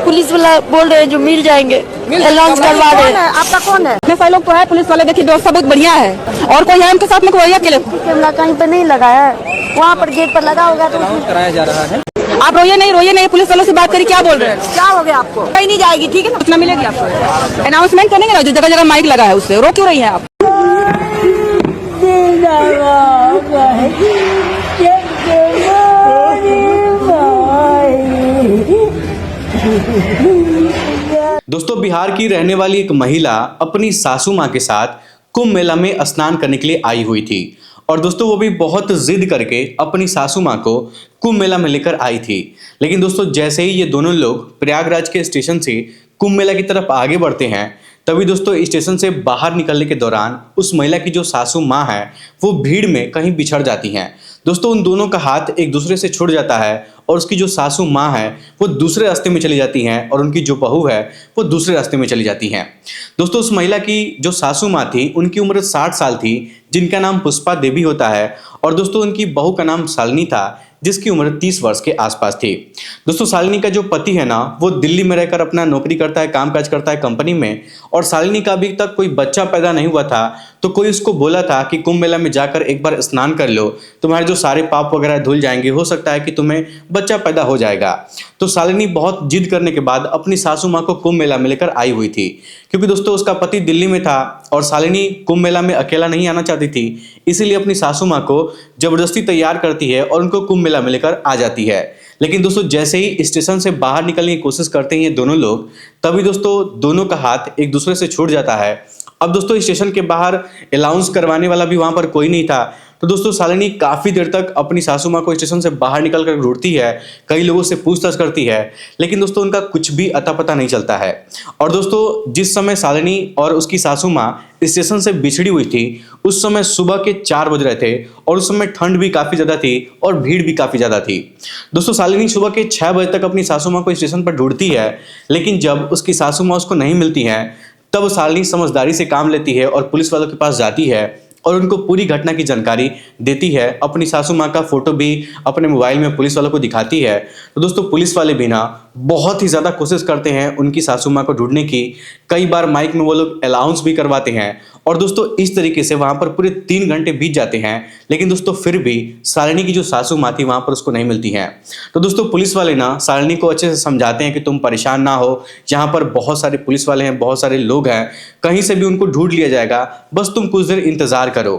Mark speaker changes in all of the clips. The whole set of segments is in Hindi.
Speaker 1: पुलिस वाला बोल रहे हैं जो मिल जाएंगे, अनाउंस करवा रहे हैं।
Speaker 2: आपका कौन है?
Speaker 3: मैं लोग तो है, पुलिस वाले देखिए व्यवस्था बहुत बढ़िया है। और कोई है उनके साथ में, कोई अकेले?
Speaker 2: कैमरा कहीं पे नहीं लगा है, वहाँ पर गेट पर लगा होगा तो
Speaker 4: कराया जा रहा है।
Speaker 3: आप रोइए नहीं, पुलिस वालों से बात करिए। क्या बोल रहे हैं?
Speaker 2: क्या हो गया आपको?
Speaker 3: कहीं नहीं जाएगी, ठीक है ना, उतना मिलेगी आपको। अनाउंसमेंट करेंगे ना, जो जगह जगह माइक लगा है उससे रो क्यों रही है आप?
Speaker 5: दोस्तों, बिहार की रहने वाली एक महिला अपनी सासू माँ के साथ कुंभ मेला में स्नान करने के लिए आई हुई थी। और दोस्तों, वो भी बहुत जिद करके अपनी सासू माँ को कुंभ मेला में लेकर आई थी। लेकिन दोस्तों, जैसे ही ये दोनों लोग प्रयागराज के स्टेशन से कुंभ मेला की तरफ आगे बढ़ते हैं, तभी दोस्तों स्टेशन से बाहर निकलने के दौरान उस महिला की जो सासू माँ है वो भीड़ में कहीं बिछड़ जाती हैं। दोस्तों, उन दोनों का हाथ एक दूसरे से छूट जाता है और उसकी जो सासू माँ है वो दूसरे रास्ते में चली जाती हैं और उनकी जो बहू है वो दूसरे रास्ते में चली जाती हैं। दोस्तों, उस महिला की जो सासू माँ थी उनकी उम्र 60 साल थी, जिनका नाम पुष्पा देवी होता है। और दोस्तों, उनकी बहू का नाम शालिनी था, जिसकी उम्र 30 वर्ष के आसपास थी। दोस्तों, शालिनी का जो पति है ना वो दिल्ली में रहकर अपना नौकरी करता है, कामकाज करता है कंपनी में। और शालिनी का अभी तक कोई बच्चा पैदा नहीं हुआ था, तो कोई उसको बोला था कि कुंभ मेला में जाकर एक बार स्नान कर लो, तुम्हारे जो सारे पाप वगैरह धुल जाएंगे, हो सकता है कि तुम्हें बच्चा पैदा हो जाएगा। तो शालिनी बहुत जिद करने के बाद अपनी सासू माँ को कुंभ मेला में लेकर आई हुई थी, क्योंकि दोस्तों उसका पति दिल्ली में था और शालिनी कुंभ मेला में अकेला नहीं आना चाहती थी। इसीलिए अपनी सासू माँ को जबरदस्ती तैयार करती है और उनको कुंभ मेला में लेकर आ जाती है। लेकिन दोस्तों, जैसे ही स्टेशन से बाहर निकलने की कोशिश करते हैं ये दोनों लोग, तभी दोस्तों दोनों का हाथ एक दूसरे से छूट जाता है। अब दोस्तों, स्टेशन के बाहर अनाउंस करवाने वाला भी वहां पर कोई नहीं था। तो दोस्तों, शालिनी काफ़ी देर तक अपनी सासू माँ को स्टेशन से बाहर निकल कर ढूंढती है, कई लोगों से पूछताछ करती है, लेकिन दोस्तों उनका कुछ भी अता पता नहीं चलता है। और दोस्तों, जिस समय शालिनी और उसकी सासू माँ स्टेशन से बिछड़ी हुई थी, उस समय सुबह के 4 बज रहे थे और उस समय ठंड भी काफ़ी ज़्यादा थी और भीड़ भी काफ़ी ज़्यादा थी। दोस्तों, शालिनी सुबह के 6 बजे तक अपनी सासू माँ को स्टेशन पर ढूंढती है, लेकिन जब उसकी सासू माँ उसको नहीं मिलती हैं, तब शालिनी समझदारी से काम लेती है और पुलिस वालों के पास जाती है और उनको पूरी घटना की जानकारी देती है। अपनी सासू माँ का फोटो भी अपने मोबाइल में पुलिस वालों को दिखाती है। तो दोस्तों, पुलिस वाले भी ना बहुत ही ज़्यादा कोशिश करते हैं उनकी सासू माँ को ढूंढने की। कई बार माइक में वो लोग अनाउंस भी करवाते हैं और दोस्तों इस तरीके से वहाँ पर पूरे 3 घंटे बीत जाते हैं। लेकिन दोस्तों, फिर भी शालिनी की जो सासू माँ थी वहाँ पर उसको नहीं मिलती हैं। तो दोस्तों, पुलिस वाले ना शालिनी को अच्छे से समझाते हैं कि तुम परेशान ना हो, यहाँ पर बहुत सारे पुलिस वाले हैं, बहुत सारे लोग हैं, कहीं से भी उनको ढूंढ लिया जाएगा, बस तुम कुछ देर इंतजार करो।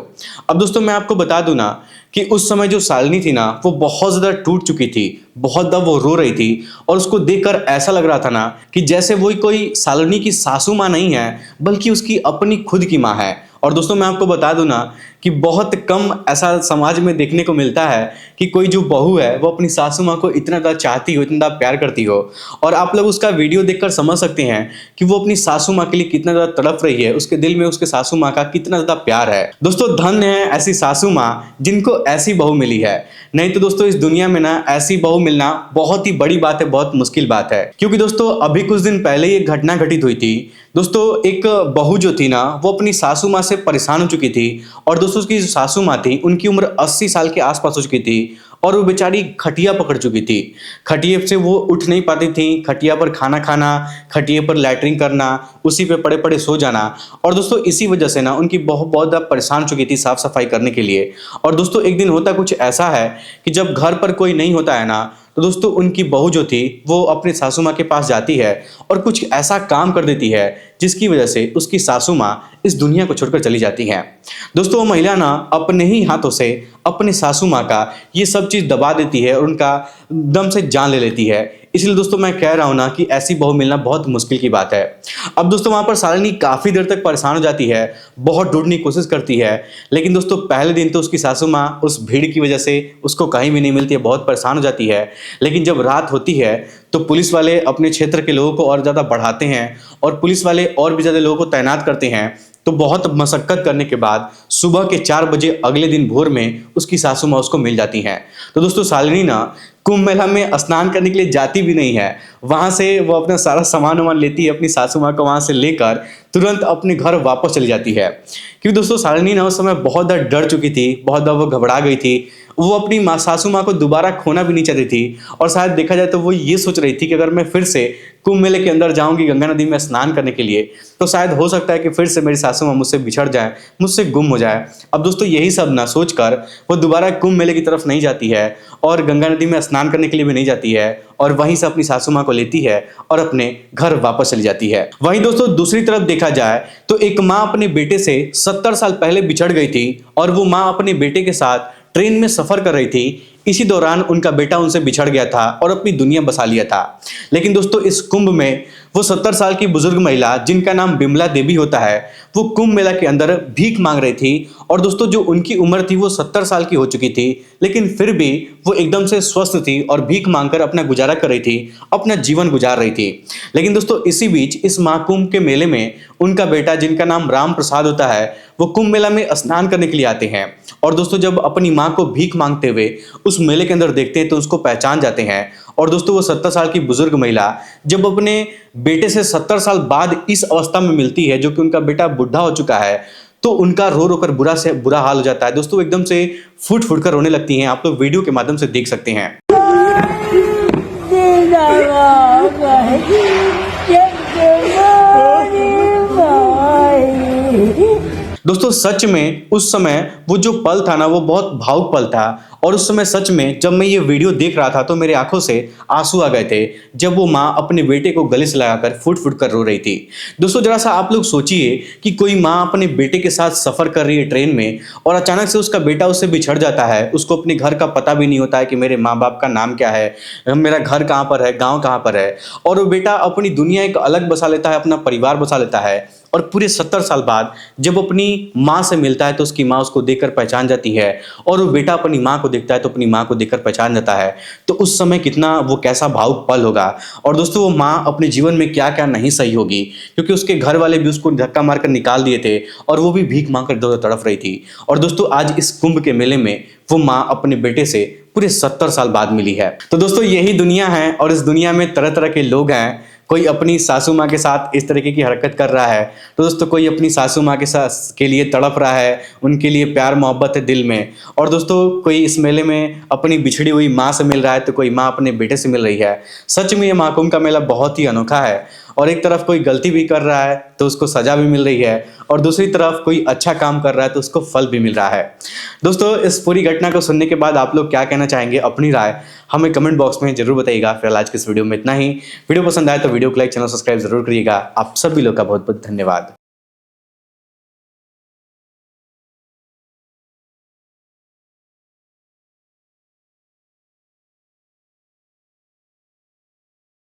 Speaker 5: अब दोस्तों, मैं आपको बता दूं ना कि उस समय जो शालिनी थी ना वो बहुत ज़्यादा टूट चुकी थी, बहुत ज़्यादा वो रो रही थी और उसको देखकर ऐसा लग रहा था ना कि जैसे वही कोई शालिनी की सासू माँ नहीं है, बल्कि उसकी अपनी खुद की माँ है। और दोस्तों, मैं आपको बता दूं ना कि बहुत कम ऐसा समाज में देखने को मिलता है कि कोई जो बहू है वो अपनी सासू माँ को इतना ज़्यादा चाहती हो, इतना ज़्यादा प्यार करती हो। और आप लोग उसका वीडियो देखकर समझ सकते हैं कि वो अपनी सासू माँ के लिए कितना ज़्यादा तड़प रही है, उसके दिल में उसके सासू माँ का कितना ज़्यादा प्यार है। दोस्तों, धन्य है ऐसी सासू माँ जिनको ऐसी बहू मिली है। नहीं तो दोस्तों, इस दुनिया में ना ऐसी बहू मिलना बहुत ही बड़ी बात है, बहुत मुश्किल बात है। क्योंकि दोस्तों, अभी कुछ दिन पहले ही एक घटना घटित हुई थी। दोस्तों, एक बहू जो थी ना वो अपनी सासू माँ से परेशान हो चुकी थी और दोस्तों उसकी जो सासू माँ थी उनकी उम्र 80 साल के आसपास हो चुकी थी और वो बेचारी खटिया पकड़ चुकी थी। खटिए से वो उठ नहीं पाती थी, खटिया पर खाना खाना, खटिए पर लैट्रिन करना, उसी पे पड़े पड़े सो जाना। और दोस्तों, इसी वजह से ना उनकी बहुत ज़्यादा परेशान चुकी थी साफ सफाई करने के लिए। और दोस्तों, एक दिन होता कुछ ऐसा है कि जब घर पर कोई नहीं होता है ना, तो दोस्तों उनकी बहू जो थी वो अपने सासू माँ के पास जाती है और कुछ ऐसा काम कर देती है जिसकी वजह से उसकी सासू माँ इस दुनिया को छोड़कर चली जाती है। दोस्तों, वो महिला ना अपने ही हाथों से अपने सासू माँ का ये सब चीज़ दबा देती है और उनका दम से जान ले लेती है। इसलिए दोस्तों, मैं कह रहा हूँ ना कि ऐसी बहू मिलना बहुत मुश्किल की बात है। अब दोस्तों, वहाँ पर शालिनी काफ़ी देर तक परेशान हो जाती है, बहुत ढूंढने की कोशिश करती है। लेकिन दोस्तों, पहले दिन तो उसकी सासू माँ उस भीड़ की वजह से उसको कहीं भी नहीं मिलती है, बहुत परेशान हो जाती है। लेकिन जब रात होती है तो पुलिस वाले अपने क्षेत्र के लोगों को और ज़्यादा बढ़ाते हैं और पुलिस वाले और भी ज़्यादा लोगों को तैनात करते हैं। तो बहुत मशक्कत करने के बाद सुबह के 4 बजे अगले दिन भोर में उसकी सासू माँ उसको मिल जाती हैं। तो दोस्तों, शालिनी ना कुंभ मेला में स्नान करने के लिए जाती भी नहीं है, वहाँ से वो अपना सारा सामान वामान लेती है, अपनी सासू माँ को वहाँ से लेकर तुरंत अपने घर वापस चली जाती है। क्योंकि दोस्तों, शालिनी ना उस समय बहुत ज़्यादा डर चुकी थी, बहुत ज़्यादा वो घबरा गई थी। वो अपनी सासू माँ को दोबारा खोना भी नहीं चाहती थी। और शायद देखा जाए तो वो ये सोच रही थी कि अगर मैं फिर से कुंभ मेले के अंदर जाऊंगी गंगा नदी में स्नान करने के लिए, तो शायद हो सकता है कि फिर से मेरी सासू माँ मुझसे बिछड़ जाए, मुझसे गुम हो जाए। अब दोस्तों यही सब ना सोचकर वो दोबारा कुंभ मेले की तरफ नहीं जाती है और गंगा नदी में स्नान करने के लिए भी नहीं जाती है, और वहीं से अपनी सासू माँ को लेती है और अपने घर वापस चली जाती है। वहीं दोस्तों दूसरी तरफ देखा जाए तो एक माँ अपने बेटे से 70 साल पहले बिछड़ गई थी और वो माँ अपने बेटे के साथ ट्रेन में सफर कर रही थी। इसी दौरान उनका बेटा उनसे बिछड़ गया था और अपनी दुनिया बसा लिया था। लेकिन दोस्तों इस कुंभ में वो 70 साल की बुजुर्ग महिला जिनका नाम बिमला देवी होता है, वो कुंभ मेला के अंदर भीख मांग रही थी। और दोस्तों जो उनकी उम्र थी वो 70 साल की हो चुकी थी, लेकिन फिर भी वो एकदम से स्वस्थ थी और भीख मांगकर अपना गुजारा कर रही थी, अपना जीवन गुजार रही थी। लेकिन दोस्तों इसी बीच इस महाकुंभ के मेले में उनका बेटा जिनका नाम राम प्रसाद होता है, वो कुंभ मेला में स्नान करने के लिए आते हैं। और दोस्तों जब अपनी माँ को भीख मांगते हुए उस मेले के अंदर देखते हैं तो उसको पहचान जाते हैं। और दोस्तों वो 70 साल की बुजुर्ग महिला जब अपने बेटे से 70 साल बाद इस अवस्था में मिलती है, जो कि उनका बेटा बुढ़ा हो चुका है, तो उनका रो रो कर बुरा से बुरा हाल हो जाता है। दोस्तों एकदम से फूट फूट कर रोने लगती हैं। आप लोग वीडियो के माध्यम से देख सकते हैं। दोस्तों सच में उस समय वो जो पल था ना, वो बहुत भावुक पल था। और उस समय सच में जब मैं ये वीडियो देख रहा था तो मेरे आंखों से आंसू आ गए थे, जब वो माँ अपने बेटे को गले से लगाकर फुट फुट कर रो रही थी। दोस्तों जरा सा आप लोग सोचिए कि कोई माँ अपने बेटे के साथ सफर कर रही है ट्रेन में, और अचानक से उसका बेटा उससे बिछड़ जाता है। उसको अपने घर का पता भी नहीं होता है कि मेरे माँ बाप का नाम क्या है, मेरा घर कहाँ पर है, गाँव कहाँ पर है। और वो बेटा अपनी दुनिया एक अलग बसा लेता है, अपना परिवार बसा लेता है। और पूरे 70 साल बाद जब अपनी माँ से मिलता है तो उसकी माँ उसको देखकर पहचान जाती है, और वो बेटा अपनी माँ को देखता है तो अपनी माँ को देखकर पहचान जाता है। तो उस समय कितना वो कैसा भावुक पल होगा। और दोस्तों वो माँ अपने जीवन में क्या क्या नहीं सही होगी, क्योंकि उसके घर वाले भी उसको धक्का मारकर निकाल दिए थे और वो भी भीख मांगकर इधर उधर तड़फ रही थी। और दोस्तों आज इस कुंभ के मेले में वो माँ अपने बेटे से पूरे 70 साल बाद मिली है। तो दोस्तों यही दुनिया है, और इस दुनिया में तरह तरह के लोग हैं। कोई अपनी सासू माँ के साथ इस तरीके की हरकत कर रहा है, तो दोस्तों कोई अपनी सासू माँ के लिए तड़प रहा है, उनके लिए प्यार मोहब्बत है दिल में। और दोस्तों कोई इस मेले में अपनी बिछड़ी हुई माँ से मिल रहा है, तो कोई माँ अपने बेटे से मिल रही है। सच में ये महाकुंभ का मेला बहुत ही अनोखा है। और एक तरफ कोई गलती भी कर रहा है तो उसको सजा भी मिल रही है, और दूसरी तरफ कोई अच्छा काम कर रहा है तो उसको फल भी मिल रहा है। दोस्तों इस पूरी घटना को सुनने के बाद आप लोग क्या कहना चाहेंगे, अपनी राय हमें कमेंट बॉक्स में जरूर बताइएगा। फिलहाल आज के इस वीडियो में इतना ही। वीडियो पसंद आए तो वीडियो को लाइक, चैनल सब्सक्राइब जरूर करिएगा। आप सभी लोग का बहुत बहुत धन्यवाद।